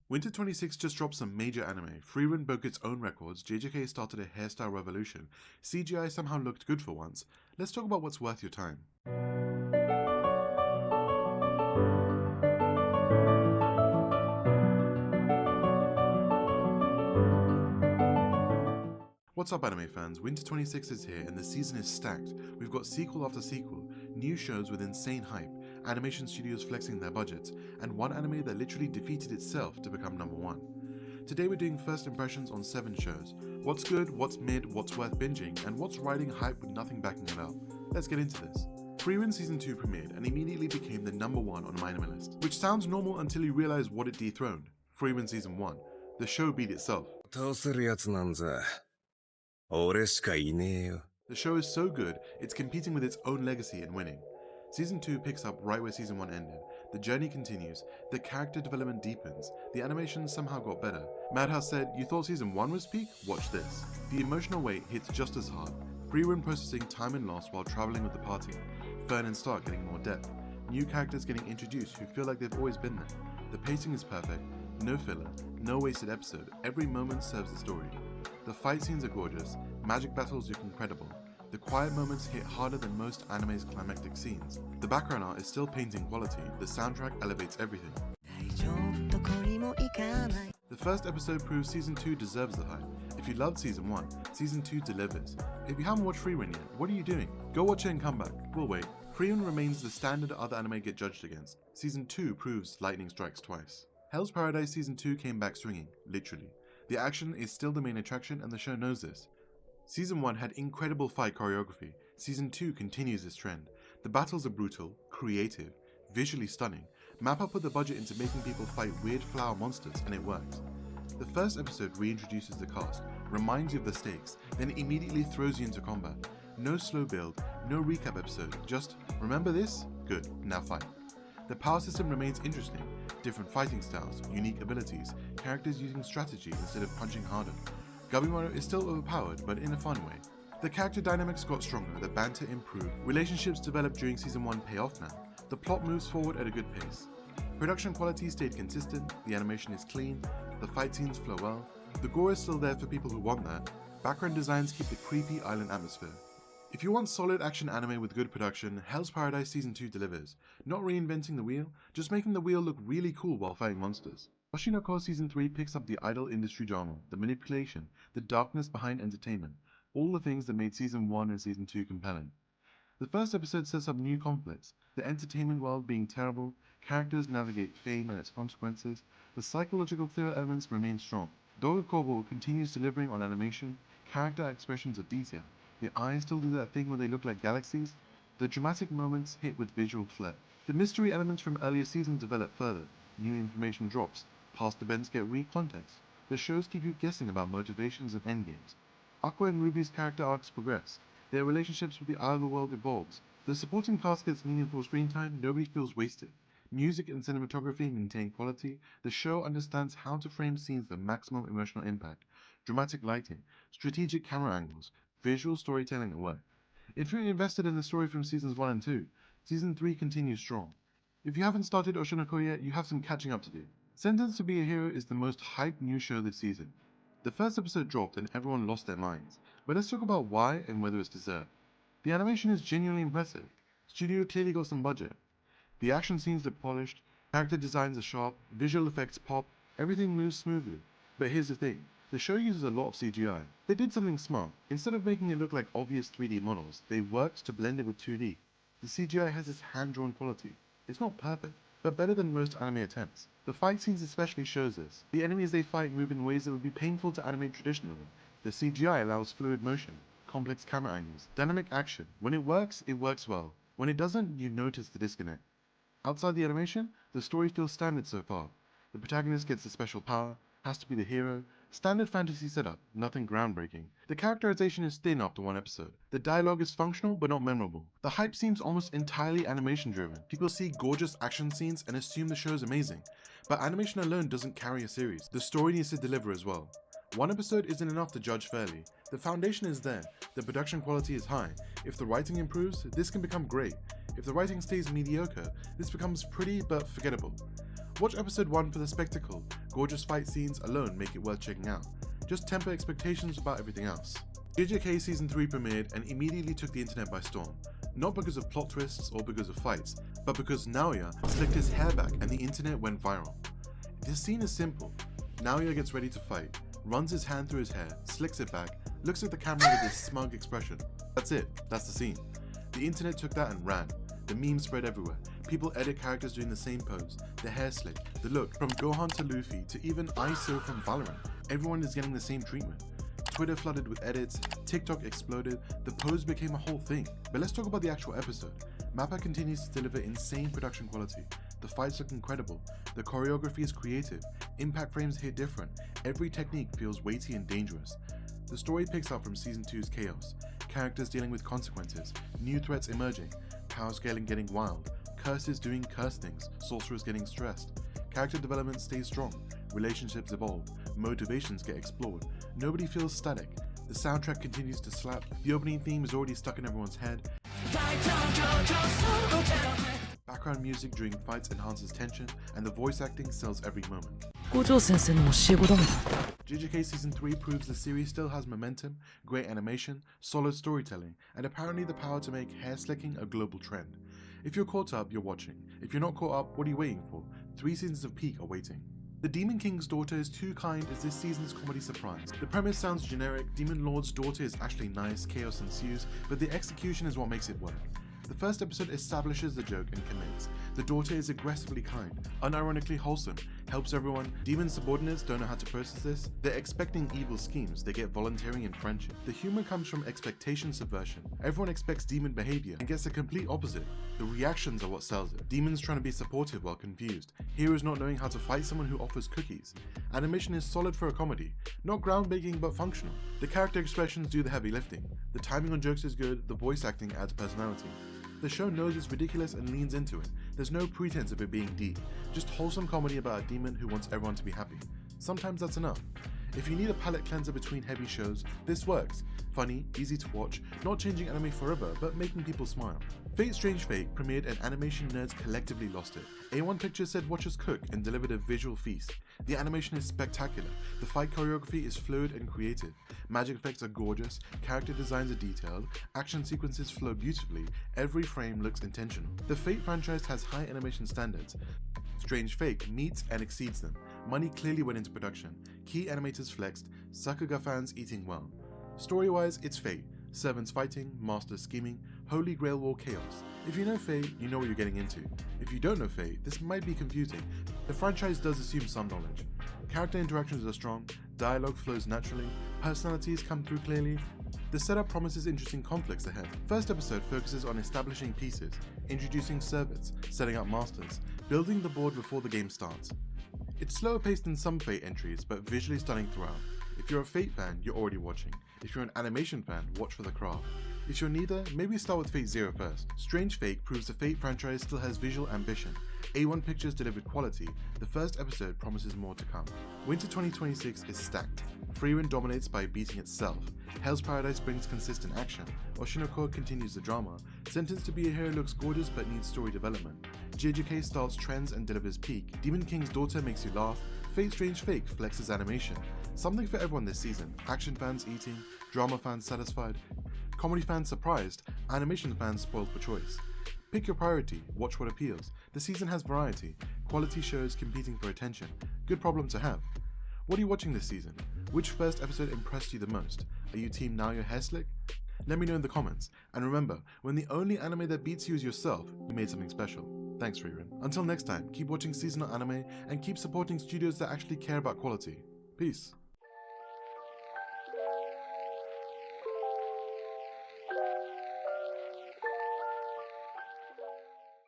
Winter 26 just dropped some major anime. Frieren broke its own records, JJK started a hairstyle revolution, CGI somehow looked good for once. Let's talk about what's worth your time. What's up anime fans, Winter 26 is here and the season is stacked. We've got sequel after sequel, new shows with insane hype, animation studios flexing their budgets, and one anime that literally defeated itself to become number one. Today we're doing first impressions on 7 shows. What's good, what's mid, what's worth binging, and what's riding hype with nothing backing it up. Let's get into this. Frieren Season 2 premiered and immediately became the number 1 on my anime list, which sounds normal until you realize what it dethroned. Frieren Season 1. The show beat itself. The show is so good, it's competing with its own legacy and winning. Season 2 picks up right where Season 1 ended. The journey continues, the character development deepens, the animation somehow got better. Madhouse said, "You thought Season 1 was peak? Watch this." The emotional weight hits just as hard. Frieren processing time and loss while traveling with the party. Fern and Stark getting more depth. New characters getting introduced who feel like they've always been there. The pacing is perfect, no filler, no wasted episode, every moment serves the story. The fight scenes are gorgeous, magic battles look incredible. The quiet moments hit harder than most anime's climactic scenes. The background art is still painting quality, the soundtrack elevates everything. The first episode proves Season 2 deserves the hype. If you loved Season 1, Season 2 delivers. If you haven't watched Frieren yet, what are you doing? Go watch it and come back. We'll wait. Frieren remains the standard other anime get judged against. Season 2 proves lightning strikes twice. Hell's Paradise Season 2 came back swinging, literally. The action is still the main attraction and the show knows this. Season 1 had incredible fight choreography. Season 2 continues this trend. The battles are brutal, creative, visually stunning. Mappa put the budget into making people fight weird flower monsters and it works. The first episode reintroduces the cast, reminds you of the stakes, then immediately throws you into combat. No slow build, no recap episode, just remember this? Good, now fight. The power system remains interesting. Different fighting styles, unique abilities, characters using strategy instead of punching harder. Gabimaru is still overpowered, but in a fun way. The character dynamics got stronger, the banter improved, relationships developed during Season 1 pay off now. The plot moves forward at a good pace. Production quality stayed consistent, the animation is clean, the fight scenes flow well, the gore is still there for people who want that, background designs keep the creepy island atmosphere. If you want solid action anime with good production, Hell's Paradise Season 2 delivers. Not reinventing the wheel, just making the wheel look really cool while fighting monsters. Oshinoko Season 3 picks up the idol industry drama, the manipulation, the darkness behind entertainment, all the things that made Season 1 and Season 2 compelling. The first episode sets up new conflicts, the entertainment world being terrible, characters navigate fame and its consequences, the psychological thriller elements remain strong. Doga Kobo continues delivering on animation, character expressions of detail. The eyes still do that thing where they look like galaxies. The dramatic moments hit with visual flair. The mystery elements from earlier seasons develop further. New information drops. Past events get re-context. The shows keep you guessing about motivations and endgames. Aqua and Ruby's character arcs progress. Their relationships with the outer world evolves. The supporting cast gets meaningful screen time, nobody feels wasted. Music and cinematography maintain quality. The show understands how to frame scenes with maximum emotional impact. Dramatic lighting, strategic camera angles, visual storytelling at work. If you're invested in the story from Seasons 1 and 2, Season 3 continues strong. If you haven't started Oshinoko yet, you have some catching up to do. Sentenced to be a Hero is the most hyped new show this season. The first episode dropped and everyone lost their minds, but let's talk about why and whether it's deserved. The animation is genuinely impressive. Studio clearly got some budget. The action scenes look polished, character designs are sharp, visual effects pop, everything moves smoothly. But here's the thing, the show uses a lot of CGI. They did something smart. Instead of making it look like obvious 3D models, they worked to blend it with 2D. The CGI has this hand-drawn quality. It's not perfect, but better than most anime attempts. The fight scenes especially shows this. The enemies they fight move in ways that would be painful to animate traditionally. The CGI allows fluid motion, complex camera angles, dynamic action. When it works well. When it doesn't, you notice the disconnect. Outside the animation, the story feels standard so far. The protagonist gets a special power, has to be the hero, standard fantasy setup, nothing groundbreaking. The characterization is thin after one episode. The dialogue is functional but not memorable. The hype seems almost entirely animation driven. People see gorgeous action scenes and assume the show is amazing. But animation alone doesn't carry a series. The story needs to deliver as well. One episode isn't enough to judge fairly. The foundation is there, the production quality is high. If the writing improves, this can become great. If the writing stays mediocre, this becomes pretty but forgettable. Watch episode 1 for the spectacle, Gorgeous fight scenes alone make it worth checking out. Just temper expectations about everything else. JJK Season 3 premiered and immediately took the internet by storm. Not because of plot twists or because of fights, but because Naoya slicked his hair back and the internet went viral. This scene is simple. Naoya gets ready to fight, runs his hand through his hair, slicks it back, looks at the camera with this smug expression. That's it, that's the scene. The internet took that and ran. The memes spread everywhere. People edit characters doing the same pose, the hair slick, the look. From Gohan to Luffy to even ISO from Valorant, everyone is getting the same treatment. Twitter flooded with edits, TikTok exploded, the pose became a whole thing. But let's talk about the actual episode. MAPPA continues to deliver insane production quality. The fights look incredible, the choreography is creative, impact frames hit different, every technique feels weighty and dangerous. The story picks up from Season 2's chaos, characters dealing with consequences, new threats emerging, power scaling getting wild, curses doing curse things, sorcerers getting stressed. Character development stays strong, relationships evolve, motivations get explored, nobody feels static. The soundtrack continues to slap, the opening theme is already stuck in everyone's head. Background music during fights enhances tension, and the voice acting sells every moment. JJK Season 3 proves the series still has momentum, great animation, solid storytelling, and apparently the power to make hair slicking a global trend. If you're caught up, you're watching. If you're not caught up, what are you waiting for? 3 seasons of peak are waiting. The Demon King's daughter is too kind as this season's comedy surprise. The premise sounds generic, Demon Lord's daughter is actually nice, chaos ensues, but the execution is what makes it work. The first episode establishes the joke and commits. The daughter is aggressively kind, unironically wholesome, helps everyone. Demon subordinates don't know how to process this. They're expecting evil schemes, they get volunteering and friendship. The humor comes from expectation subversion. Everyone expects demon behavior and gets the complete opposite. The reactions are what sells it. Demons trying to be supportive while confused. Heroes not knowing how to fight someone who offers cookies. Animation is solid for a comedy. Not groundbreaking but functional. The character expressions do the heavy lifting. The timing on jokes is good, the voice acting adds personality. The show knows it's ridiculous and leans into it. There's no pretense of it being deep, just wholesome comedy about a demon who wants everyone to be happy. Sometimes that's enough. If you need a palate cleanser between heavy shows, this works. Funny, easy to watch, not changing anime forever, but making people smile. Fate Strange Fate premiered and animation nerds collectively lost it. A1 Pictures said watch us cook and delivered a visual feast. The animation is spectacular, the fight choreography is fluid and creative, magic effects are gorgeous, character designs are detailed, action sequences flow beautifully, every frame looks intentional. The Fate franchise has high animation standards. Strange Fate meets and exceeds them. Money clearly went into production, key animators flexed, Sakuga fans eating well. Story-wise, it's Fate. Servants fighting, masters scheming, holy grail war chaos. If you know Fate, you know what you're getting into. If you don't know Fate, this might be confusing. The franchise does assume some knowledge. Character interactions are strong, dialogue flows naturally, personalities come through clearly. The setup promises interesting conflicts ahead. First episode focuses on establishing pieces, introducing servants, setting up masters, building the board before the game starts. It's slower paced than some Fate entries, but visually stunning throughout. If you're a Fate fan, you're already watching. If you're an animation fan, watch for the craft. If you're neither, maybe start with Fate Zero first. Strange Fate proves the Fate franchise still has visual ambition. A1 Pictures delivered quality, the first episode promises more to come. Winter 2026 is stacked. Frieren dominates by beating itself. Hell's Paradise brings consistent action. Oshinoko continues the drama. Sentenced to be a Hero looks gorgeous but needs story development. JJK starts trends and delivers peak. Demon King's daughter makes you laugh. Fate Strange Fate flexes animation. Something for everyone this season. Action fans eating, drama fans satisfied, comedy fans surprised, animation fans spoiled for choice. Pick your priority, watch what appeals. The season has variety, quality shows competing for attention. Good problem to have. What are you watching this season? Which first episode impressed you the most? Are you team Naoya hair slick? Let me know in the comments. And remember, when the only anime that beats you is yourself, you made something special. Thanks, Frieren. Until next time, keep watching seasonal anime and keep supporting studios that actually care about quality. Peace.